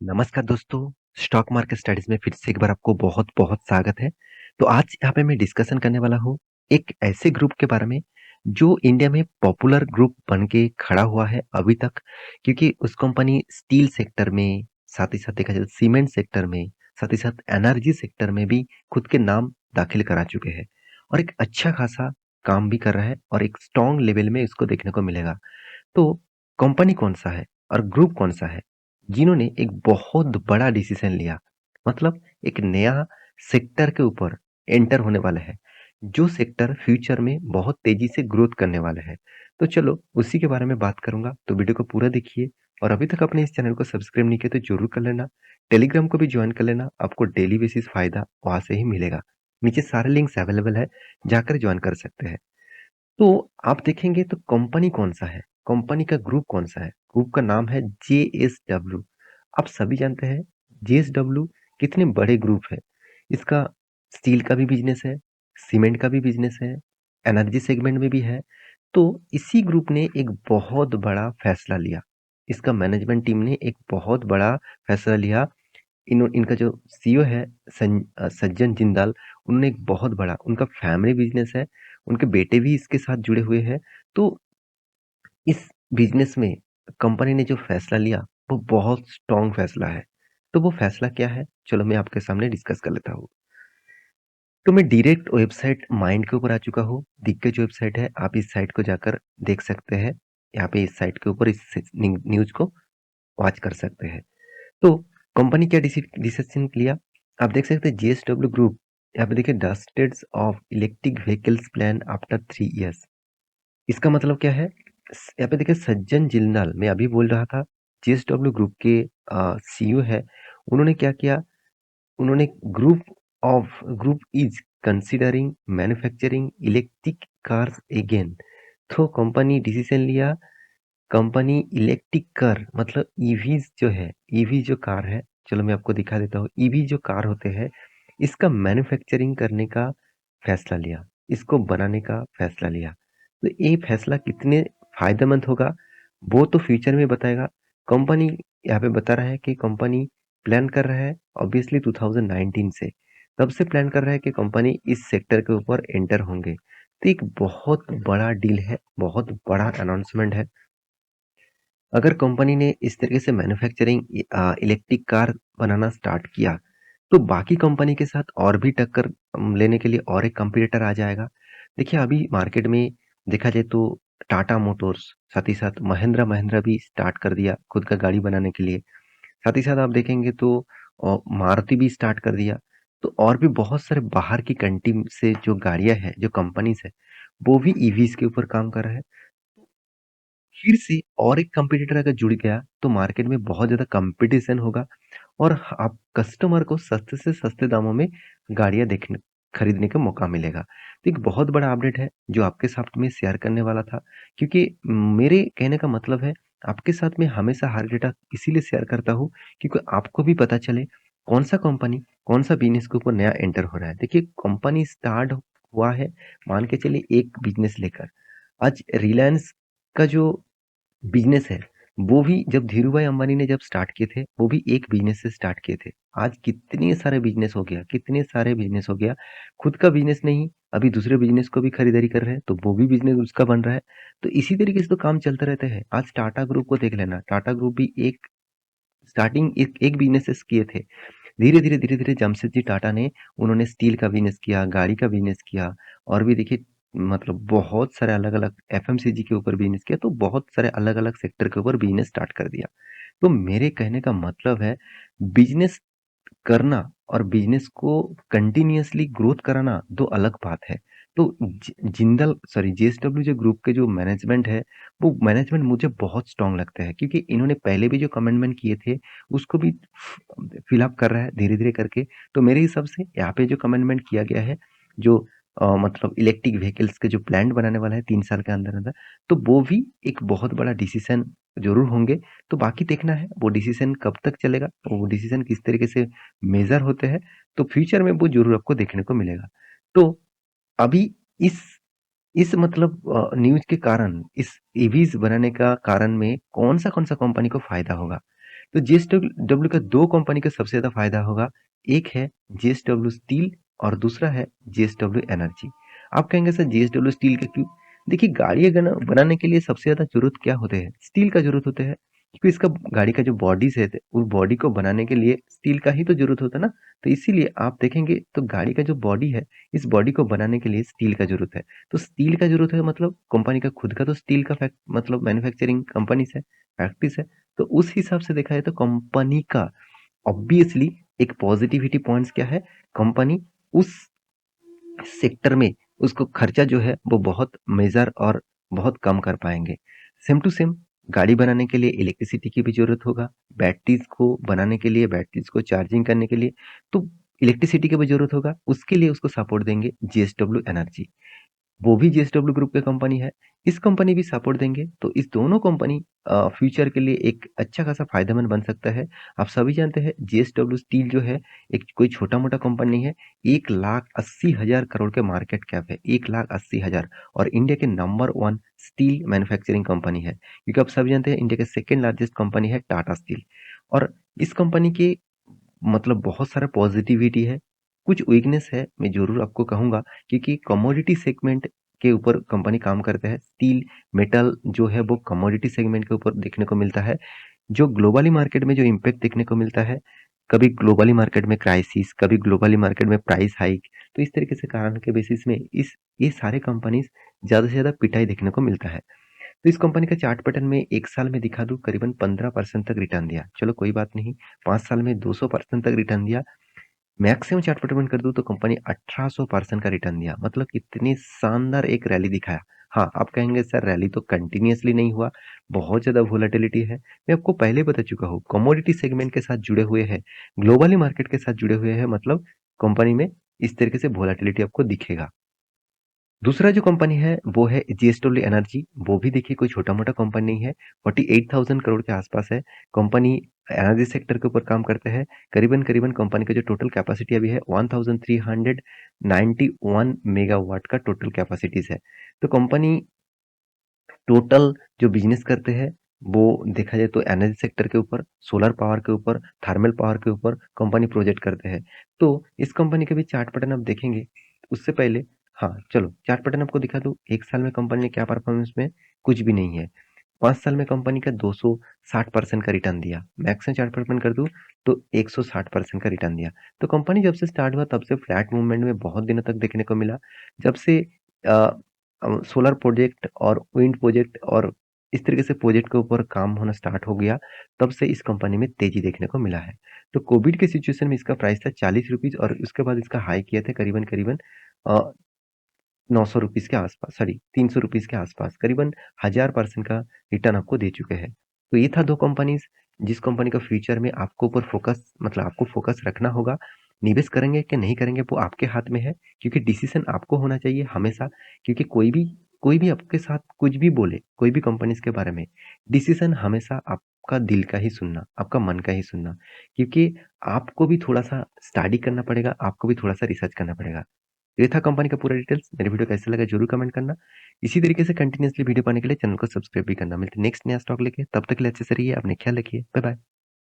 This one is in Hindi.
नमस्कार दोस्तों, स्टॉक मार्केट स्टडीज में फिर से एक बार आपको बहुत-बहुत स्वागत है। तो आज यहाँ पे मैं डिस्कशन करने वाला हूँ एक ऐसे ग्रुप के बारे में जो इंडिया में पॉपुलर ग्रुप बन के खड़ा हुआ है अभी तक, क्योंकि उस कंपनी स्टील सेक्टर में, साथ ही साथ देखा जाए सीमेंट सेक्टर में, साथ ही साथ एनर्जी सेक्टर में भी खुद के नाम दाखिल करा चुके हैं और एक अच्छा खासा काम भी कर रहा है और एक स्ट्रॉन्ग लेवल में इसको देखने को मिलेगा। तो कंपनी कौन-सा है और ग्रुप कौन-सा है, जिन्होंने एक बहुत बड़ा डिसीजन लिया, मतलब एक नया सेक्टर के ऊपर एंटर होने वाला है, जो सेक्टर फ्यूचर में बहुत तेज़ी से ग्रोथ करने वाला है। तो चलो उसी के बारे में बात करूँगा, तो वीडियो को पूरा देखिए और अभी तक आपने इस चैनल को सब्सक्राइब नहीं किया तो ज़रूर कर लेना। टेलीग्राम को भी जॉइन कर लेना, आपको डेली बेसिस फ़ायदा वहाँ से ही मिलेगा। नीचे सारे लिंक्स अवेलेबल है, जाकर जॉइन कर सकते हैं। तो आप देखेंगे तो कंपनी कौन-सा है, कंपनी का ग्रुप कौन-सा है, ग्रुप का नाम है जेएसडब्ल्यू। आप सभी जानते हैं जेएसडब्ल्यू कितने बड़े ग्रुप है। इसका स्टील का भी बिज़नेस है, सीमेंट का भी बिज़नेस है, एनर्जी सेगमेंट में भी है। तो इसी ग्रुप ने एक बहुत बड़ा फैसला लिया। इसका मैनेजमेंट टीम ने एक बहुत बड़ा फैसला लिया। इनका जो सीईओ है सज्जन जिंदाल, उन्होंने एक बहुत बड़ा उनका फैमिली बिज़नेस है, उनके बेटे भी इसके साथ जुड़े हुए हैं। तो इस बिज़नेस में कंपनी ने जो फ़ैसला लिया, वो बहुत स्ट्रॉन्ग फ़ैसला है। तो वो फ़ैसला क्या है? चलो मैं आपके सामने डिस्कस कर लेता हूँ। तो मैं डायरेक्ट वेबसाइट माइंड के ऊपर आ चुका हूँ। दिग्गज वेबसाइट है, आप इस साइट को जाकर देख सकते हैं। यहाँ पे इस साइट के ऊपर इस न्यूज़ को वॉच कर सकते हैं। तो कंपनी क्या डिसीजन लिया? आप देख सकते हैं जेएसडब्ल्यू ग्रुप, यहाँ पे देखिए dusted of electric vehicles plan after 3 years. इसका मतलब क्या है? यहाँ पे देखिए सज्जन जिंदाल, मैं अभी बोल रहा था, जेएसडब्ल्यू ग्रुप के सीईओ है। उन्होंने क्या किया? उन्होंने group is considering manufacturing electric cars again. तो कंपनी डिसीजन लिया, कंपनी इलेक्ट्रिक कार मतलब ईवीज जो है, ईवी जो कार है, चलो मैं आपको दिखा देता हूँ। ईवी जो कार होते हैं, इसका मैन्युफैक्चरिंग करने का फैसला लिया, इसको बनाने का फैसला लिया। तो ये फैसला कितने फायदेमंद होगा, वो तो फ्यूचर में बताएगा। कंपनी यहाँ पे बता रहा है कि कंपनी प्लान कर रहा है ऑब्वियसली 2019 से, तब से प्लान कर रहा है कि कंपनी इस सेक्टर के ऊपर एंटर होंगे। तो एक बहुत बड़ा डील है, बहुत बड़ा अनाउंसमेंट है। अगर कंपनी ने इस तरीके से मैन्युफैक्चरिंग इलेक्ट्रिक कार बनाना स्टार्ट किया, तो बाकी कंपनी के साथ और भी टक्कर लेने के लिए और एक कॉम्पिटिटर आ जाएगा। देखिए अभी मार्केट में देखा जाए तो टाटा मोटर्स, साथ ही साथ महिंद्रा भी स्टार्ट कर दिया खुद का गाड़ी बनाने के लिए। साथ ही साथ आप देखेंगे तो मारुति भी स्टार्ट कर दिया। तो और भी बहुत सारे बाहर की कंट्री से जो गाड़ियाँ हैं, जो कंपनीज़ है, वो भी ईवीज़ के ऊपर काम कर रहा है। फिर से और एक कॉम्पिटिटर अगर जुड़ गया, तो मार्केट में बहुत ज़्यादा कॉम्पिटिशन होगा और आप कस्टमर को सस्ते से सस्ते दामों में गाड़ियाँ देखने खरीदने का मौका मिलेगा। तो एक बहुत बड़ा अपडेट है जो आपके साथ में शेयर करने वाला था, क्योंकि मेरे कहने का मतलब है आपके साथ में हमेशा हर डेटा इसीलिए शेयर करता हूँ, क्योंकि आपको भी पता चले कौन-सा कंपनी, कौन-सा बिज़नेस के ऊपर नया एंटर हो रहा है। देखिए कंपनी स्टार्ट हुआ है, मान के चलिए एक बिज़नेस लेकर। आज रिलायंस का जो बिज़नेस है, वो भी जब धीरूभाई अंबानी ने जब स्टार्ट किए थे, वो भी एक बिज़नेस से स्टार्ट किए थे। आज कितने सारे बिज़नेस हो गया, कितने सारे बिज़नेस हो गया। खुद का बिज़नेस नहीं, अभी दूसरे बिज़नेस को भी खरीदारी कर रहे हैं, तो वो भी बिज़नेस उसका बन रहा है। तो इसी तरीके से तो काम चलता रहता है। आज टाटा ग्रुप को देख लेना, टाटा ग्रुप भी एक स्टार्टिंग एक एक बिज़नेसेस किए थे। धीरे-धीरे जमशेदजी टाटा ने उन्होंने स्टील का बिज़नेस किया, गाड़ी का बिज़नेस किया और भी देखिए मतलब बहुत सारे अलग-अलग एफएमसीजी के ऊपर बिज़नेस किया, तो बहुत सारे अलग-अलग सेक्टर के ऊपर बिज़नेस स्टार्ट कर दिया। तो मेरे कहने का मतलब है बिज़नेस करना और बिज़नेस को कंटीन्यूअसली ग्रोथ कराना 2 अलग बात है। तो जिंदल सॉरी जेएसडब्ल्यू जो ग्रुप के जो मैनेजमेंट है, वो मैनेजमेंट मुझे बहुत स्ट्रॉन्ग लगता है, क्योंकि इन्होंने पहले भी जो कमिटमेंट किए थे, उसको भी फिल अप कर रहा है धीरे-धीरे करके। तो मेरे हिसाब से यहाँ पे जो कमिटमेंट किया गया है, जो मतलब इलेक्ट्रिक व्हीकल्स के जो प्लांट बनाने वाला है 3 साल के अंदर-अंदर, तो वो भी एक बहुत बड़ा डिसीज़न ज़रूर होंगे। तो बाकी देखना है वो डिसीज़न कब तक चलेगा, वो डिसीज़न किस तरीके से मेजर होते हैं, तो फ्यूचर में वो ज़रूर आपको देखने को मिलेगा। तो अभी इस इस मतलब न्यूज़ के कारण, इस ईवीज़ बनाने का कारण में कौन-सा कंपनी को फ़ायदा होगा? तो जेएसडब्ल्यू का 2 कंपनी का सबसे ज़्यादा फ़ायदा होगा। एक है जेएसडब्ल्यू स्टील और दूसरा है जेएसडब्ल्यू एनर्जी। आप कहेंगे सर जेएसडब्ल्यू स्टील का क्यों? देखिए गाड़ी बनाने के लिए सबसे ज़्यादा ज़रूरत क्या होते हैं? स्टील का ज़रूरत होता है। क्योंकि इसका गाड़ी का जो बॉडीज़ है उस बॉडी को बनाने के लिए स्टील का ही तो ज़रूरत होता है ना। तो इसीलिए आप देखेंगे तो गाड़ी का जो बॉडी है, इस बॉडी को बनाने के लिए स्टील का ज़रूरत है। तो स्टील का ज़रूरत है मतलब कंपनी का खुद का तो स्टील का मतलब मैन्युफैक्चरिंग कंपनीज़ है, फैक्ट्रीज़ है। तो उस हिसाब से देखा जाए तो कंपनी का ऑब्वियसली एक पॉजिटिविटी पॉइंट्स क्या है, कंपनी उस सेक्टर में उसको खर्चा जो है वो बहुत मेजर और बहुत कम कर पाएंगे। सेम टू सेम गाड़ी बनाने के लिए इलेक्ट्रिसिटी की भी जरूरत होगा, बैटरीज को बनाने के लिए, बैटरीज को चार्जिंग करने के लिए तो इलेक्ट्रिसिटी की भी जरूरत होगा, उसके लिए उसको सपोर्ट देंगे जेएसडब्ल्यू एनर्जी। वो भी जेएसडब्ल्यू ग्रुप की कंपनी है, इस कंपनी भी सपोर्ट देंगे, तो इस दोनों कंपनी फ्यूचर के लिए एक अच्छा खासा फायदेमंद बन सकता है। आप सभी जानते हैं जेएसडब्ल्यू स्टील जो है एक कोई छोटा मोटा कंपनी नहीं है, 1,80,000 करोड़ के मार्केट कैप है, 1,80,000, और इंडिया के नंबर 1 स्टील मैन्युफैक्चरिंग कंपनी है, क्योंकि आप सभी जानते हैं इंडिया के सेकेंड लार्जेस्ट कंपनी है टाटा स्टील। और इस कंपनी के मतलब बहुत सारा पॉजिटिविटी है, कुछ वीकनेस है, मैं ज़रूर आपको कहूँगा, क्योंकि कमोडिटी सेगमेंट के ऊपर कंपनी काम करता है। स्टील, मेटल जो है वो कमोडिटी सेगमेंट के ऊपर देखने को मिलता है। जो ग्लोबली मार्केट में जो इम्पैक्ट देखने को मिलता है, कभी ग्लोबली मार्केट में क्राइसिस, कभी ग्लोबली मार्केट में प्राइस हाइक, तो इस तरीके से कारण के बेसिस में इस ये सारे कंपनीज़ ज़्यादा से ज़्यादा पिटाई देखने को मिलता है। तो इस कंपनी का चार्ट पैटर्न में 1 साल में दिखा दूँ करीबन 15% तक रिटर्न दिया। चलो कोई बात नहीं, 5 साल में 200% तक रिटर्न दिया। मैक्सिमम चार्ट पैटर्न कर दूँ तो कंपनी 1800% का रिटर्न दिया। मतलब इतनी शानदार एक रैली दिखाया। हाँ, आप कहेंगे सर रैली तो कंटिन्यूअसली नहीं हुआ, बहुत ज़्यादा वोलेटिलिटी है। मैं आपको पहले बता चुका हूँ, कमोडिटी सेगमेंट के साथ जुड़े हुए हैं, ग्लोबली मार्केट के साथ जुड़े हुए हैं, मतलब कंपनी में इस तरीके से वोलेटिलिटी आपको दिखेगा। दूसरा जो कंपनी है वो है जेएसडब्ल्यू एनर्जी। वो भी देखिए कोई छोटा मोटा कंपनी नहीं है, 48,000 करोड़ के आसपास है। कंपनी एनर्जी सेक्टर के ऊपर काम करते हैं। करीबन करीबन कंपनी का जो टोटल कैपेसिटी अभी है 1391 मेगावाट का टोटल कैपेसिटीज है। तो कंपनी टोटल जो बिजनेस करते हैं वो देखा जाए तो एनर्जी सेक्टर के ऊपर, सोलर पावर के ऊपर, थर्मल पावर के ऊपर कंपनी प्रोजेक्ट करते हैं। तो इस कंपनी के भी चार्ट पैटर्न आप देखेंगे, उससे पहले हाँ चलो चार्ट पैटर्न आपको दिखा दूं। 1 साल में कंपनी ने क्या परफॉर्मेंस में, कुछ भी नहीं है। 5 साल में कंपनी का 260% का रिटर्न दिया। मैक्सिमम चार्ट पैटर्न कर दूं तो 160% का रिटर्न दिया। तो कंपनी जब से स्टार्ट हुआ तब से फ्लैट मूवमेंट में बहुत दिनों तक देखने को मिला। जब से सोलर प्रोजेक्ट और विंड प्रोजेक्ट और इस तरीके से प्रोजेक्ट के ऊपर काम होना स्टार्ट हो गया, तब से इस कंपनी में तेजी देखने को मिला है। तो कोविड के सिचुएशन में इसका प्राइस था 40 रुपीज़ और उसके बाद इसका हाई किया था करीबन करीबन 900 रुपीज़ के आसपास, सॉरी 300 रुपीज़ के आसपास, करीबन 1000% का रिटर्न आपको दे चुके हैं। तो ये था 2 कंपनीज़ जिस कंपनी का फ्यूचर में आपको ऊपर फोकस मतलब आपको फोकस रखना होगा। निवेश करेंगे कि नहीं करेंगे वो आपके हाथ में है, क्योंकि डिसीज़न आपको होना चाहिए हमेशा, क्योंकि कोई भी आपके साथ कुछ भी बोले, कोई भी कंपनीज़ के बारे में, डिसीज़न हमेशा आपका दिल का ही सुनना, आपका मन का ही सुनना, क्योंकि आपको भी थोड़ा-सा स्टडी करना पड़ेगा, आपको भी थोड़ा-सा रिसर्च करना पड़ेगा। ये था कंपनी का पूरा डिटेल्स। मेरे वीडियो कैसा लगा ज़रूर कमेंट करना। इसी तरीके से कंटिन्यूअसली वीडियो पाने के लिए चैनल को सब्सक्राइब भी करना। मिलते हैं नेक्स्ट नया स्टॉक लेके, तब तक के लिए अच्छे से रहिए, अपने ख्याल रखिए। Bye bye.